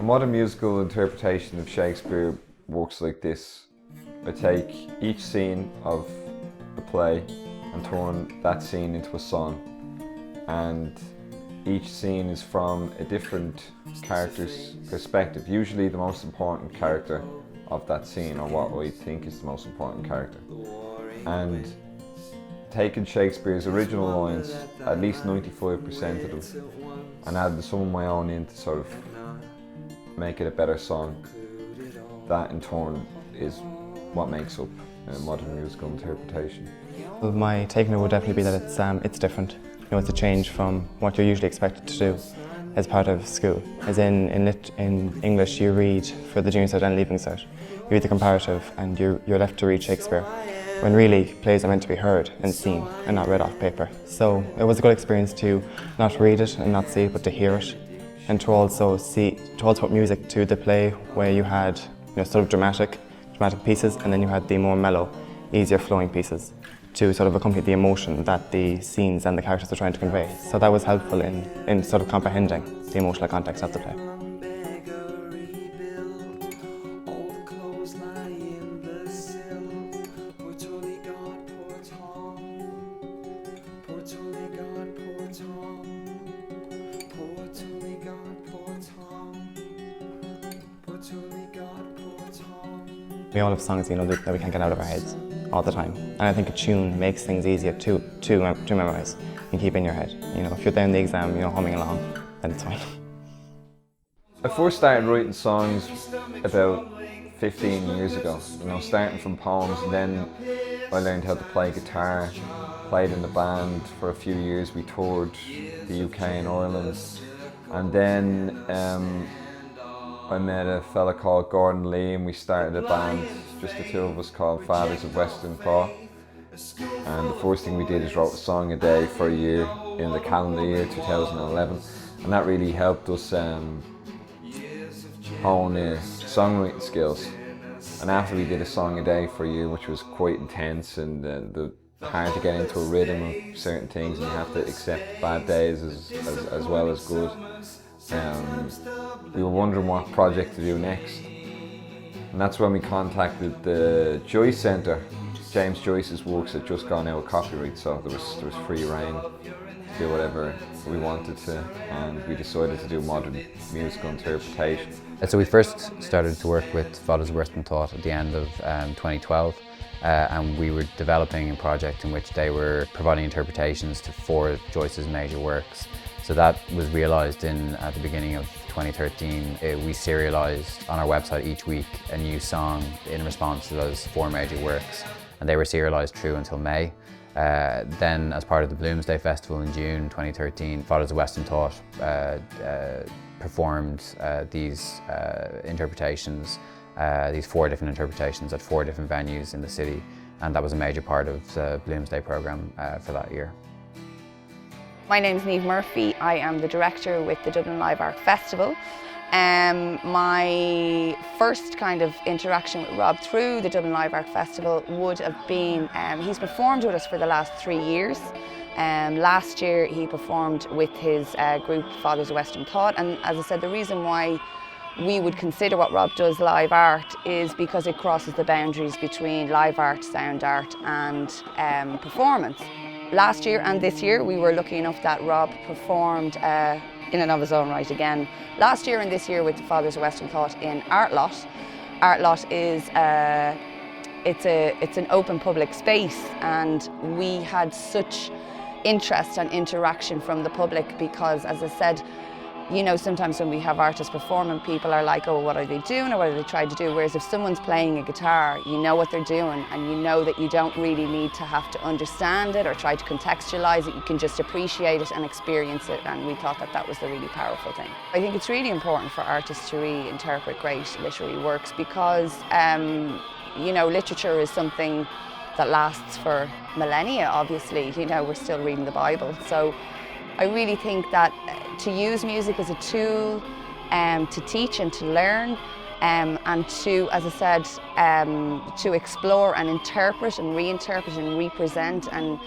modern musical interpretation of Shakespeare works like this. I take each scene of the play and turn that scene into a song. And each scene is from a different character's perspective, usually the most important character of that scene, or what I think is the most important character. And taking Shakespeare's original lines, at least 95% of them, and adding some of my own in to sort of make it a better song. That in turn is what makes up a modern musical interpretation. Well, my take on it would definitely be that it's different. You know, it's a change from what you're usually expected to do as part of school. As in English, you read for the junior cert and leaving cert. You read the comparative and you're left to read Shakespeare, when really plays are meant to be heard and seen and not read off paper. So it was a good experience to not read it and not see it, but to hear it, and to also put music to the play, where you had sort of dramatic pieces, and then you had the more mellow, easier flowing pieces to sort of accompany the emotion that the scenes and the characters are trying to convey. So that was helpful in sort of comprehending the emotional context of the play. We all have songs, that we can't get out of our heads all the time. And I think a tune makes things easier to memorize and keep in your head. If you're there in the exam, humming along, then it's fine. I first started writing songs about 15 years ago, starting from poems, and then I learned how to play guitar, played in the band for a few years. We toured the UK and Ireland, and then I met a fella called Gordon Lee, and we started a band, just the two of us, called Fathers of Western Thought. And the first thing we did is wrote a song a day for a year in the calendar year 2011, and that really helped us hone songwriting skills. And after we did a song a day for a year, which was quite intense and hard to get into a rhythm of certain things, and you have to accept bad days as well as good. We were wondering what project to do next, and that's when we contacted the Joyce Centre. James Joyce's works had just gone out of copyright, so there was free rein to do whatever we wanted to, and we decided to do modern musical interpretation. So we first started to work with Fathers of Western Thought at the end of 2012, and we were developing a project in which they were providing interpretations to 4 of Joyce's major works. So that was realised at the beginning of 2013. We serialised on our website each week a new song in response to those 4 major works, and they were serialised through until May. Then, as part of the Bloomsday Festival in June 2013, Fathers of Western Thought performed these interpretations, these 4 different interpretations at 4 different venues in the city, and that was a major part of the Bloomsday programme for that year. My name is Niamh Murphy. I am the director with the Dublin Live Art Festival. My first kind of interaction with Rob through the Dublin Live Art Festival would have been, he's performed with us for the last 3 years. Last year he performed with his group Fathers of Western Thought, and as I said, the reason why we would consider what Rob does live art is because it crosses the boundaries between live art, sound art and performance. Last year and this year we were lucky enough that Rob performed in and of his own right again. Last year and this year with the Fathers of Western Thought in Art Lot. Art Lot is it's an open public space, and we had such interest and interaction from the public because, as I said, sometimes when we have artists performing, people are like, oh, what are they doing or what are they trying to do? Whereas if someone's playing a guitar, you know what they're doing, and you know that you don't really need to have to understand it or try to contextualize it. You can just appreciate it and experience it, and we thought that that was the really powerful thing. I think it's really important for artists to reinterpret great literary works because, literature is something that lasts for millennia, obviously. We're still reading the Bible. So I really think that to use music as a tool to teach and to learn and to, as I said, to explore and interpret and reinterpret and represent and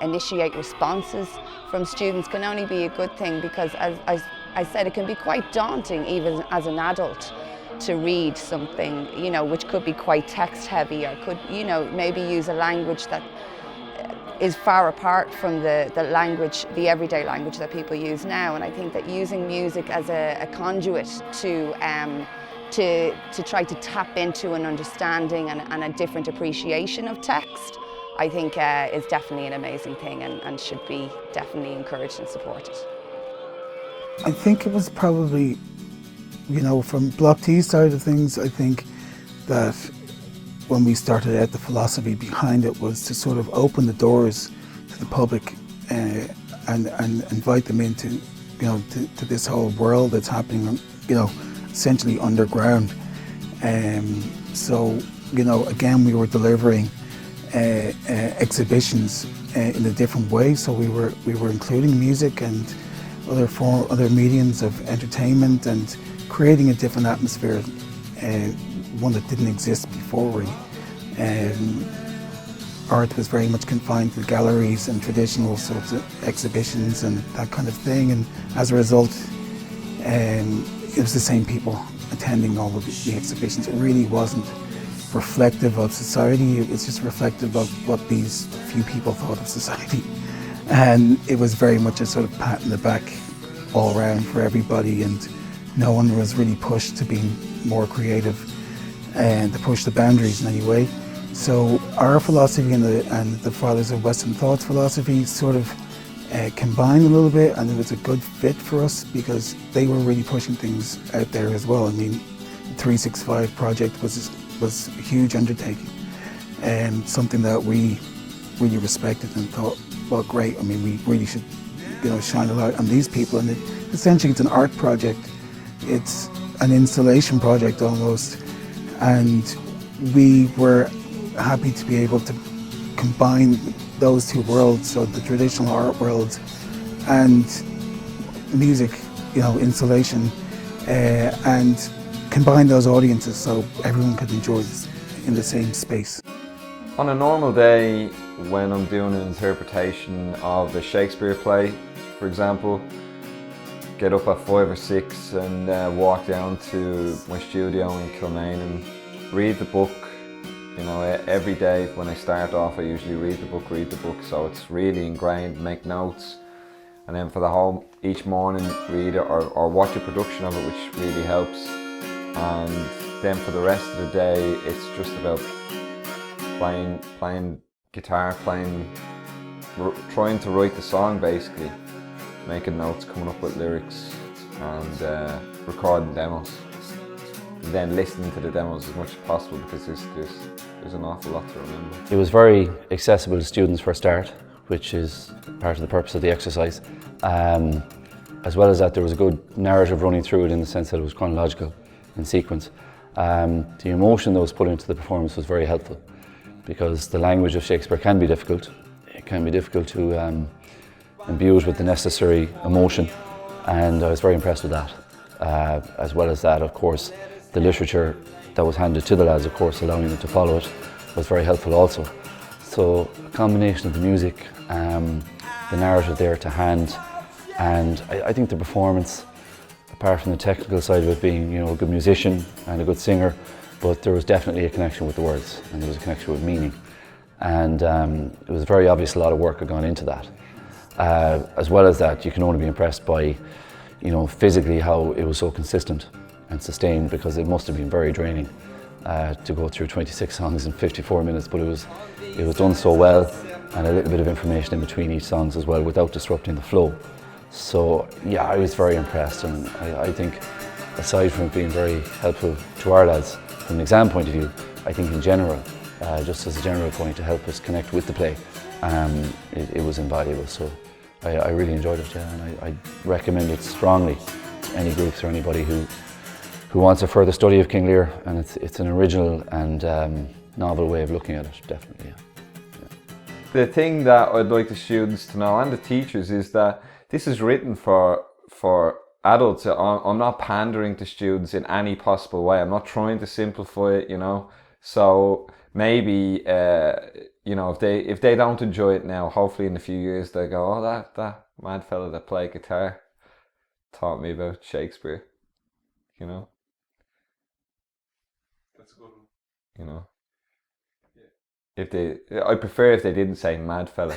initiate responses from students can only be a good thing, because as I said it can be quite daunting even as an adult to read something, you know, which could be quite text heavy, or could, you know, maybe use a language that is far apart from the language, the everyday language that people use now. And I think that using music as a conduit to try to tap into an understanding and a different appreciation of text, I think is definitely an amazing thing, and should be definitely encouraged and supported. I think it was probably, you know, from Block T side of things, I think that when we started out, the philosophy behind it was to sort of open the doors to the public and invite them into, you know, to this whole world that's happening, you know, essentially underground. So, you know, again, we were delivering exhibitions in a different way. So we were including music and other mediums of entertainment and creating a different atmosphere, one that didn't exist before really. Art was very much confined to galleries and traditional sorts of exhibitions and that kind of thing, and as a result it was the same people attending all of the exhibitions. It really wasn't reflective of society, it was just reflective of what these few people thought of society. And it was very much a sort of pat in the back all around for everybody, and no one was really pushed to be more creative and to push the boundaries in any way. So our philosophy and the Fathers of Western Thought's philosophy sort of combined a little bit, and it was a good fit for us because they were really pushing things out there as well. I mean, the 365 project was a huge undertaking, and something that we really respected and thought, well, great. I mean, we really should, you know, shine a light on these people. And essentially, it's an art project. It's an installation project almost, and we were happy to be able to combine those two worlds, so the traditional art world and music, you know, installation, and combine those audiences so everyone could enjoy this in the same space. On a normal day, when I'm doing an interpretation of a Shakespeare play, for example, get up at 5 or 6 and walk down to my studio in Kilmaine and read the book. You know, every day when I start off, I usually read the book, so it's really ingrained, make notes. And then for the whole, each morning, read it or watch a production of it, which really helps. And then for the rest of the day, it's just about playing guitar, trying to write the song basically, making notes, coming up with lyrics, and recording demos. And then listening to the demos as much as possible, because there's an awful lot to remember. It was very accessible to students for a start, which is part of the purpose of the exercise. As well as that, there was a good narrative running through it in the sense that it was chronological in sequence. The emotion that was put into the performance was very helpful, because the language of Shakespeare can be difficult. It can be difficult to imbue it with the necessary emotion, and I was very impressed with that. As well as that, of course, the literature that was handed to the lads, of course, allowing them to follow it, was very helpful also. So a combination of the music, the narrative there to hand, and I think the performance, apart from the technical side of it being, you know, a good musician and a good singer, but there was definitely a connection with the words, and there was a connection with meaning. And it was very obvious a lot of work had gone into that. As well as that, you can only be impressed by, you know, physically how it was so consistent and sustained, because it must have been very draining to go through 26 songs in 54 minutes, but it was done so well, and a little bit of information in between each songs as well without disrupting the flow. So yeah, I was very impressed, and I think aside from it being very helpful to our lads from an exam point of view, I think in general, just as a general point to help us connect with the play, it was invaluable. So I really enjoyed it, yeah, and I recommend it strongly to any groups or anybody who wants a further study of King Lear, and it's an original and novel way of looking at it, definitely, yeah. The thing that I'd like the students to know, and the teachers, is that this is written for adults. I'm not pandering to students in any possible way. I'm not trying to simplify it, you know. So maybe, you know, if they don't enjoy it now, hopefully in a few years they go, oh, that mad fella that played guitar, taught me about Shakespeare. You know. That's a good one. You know. If they, I prefer if they didn't say mad fella.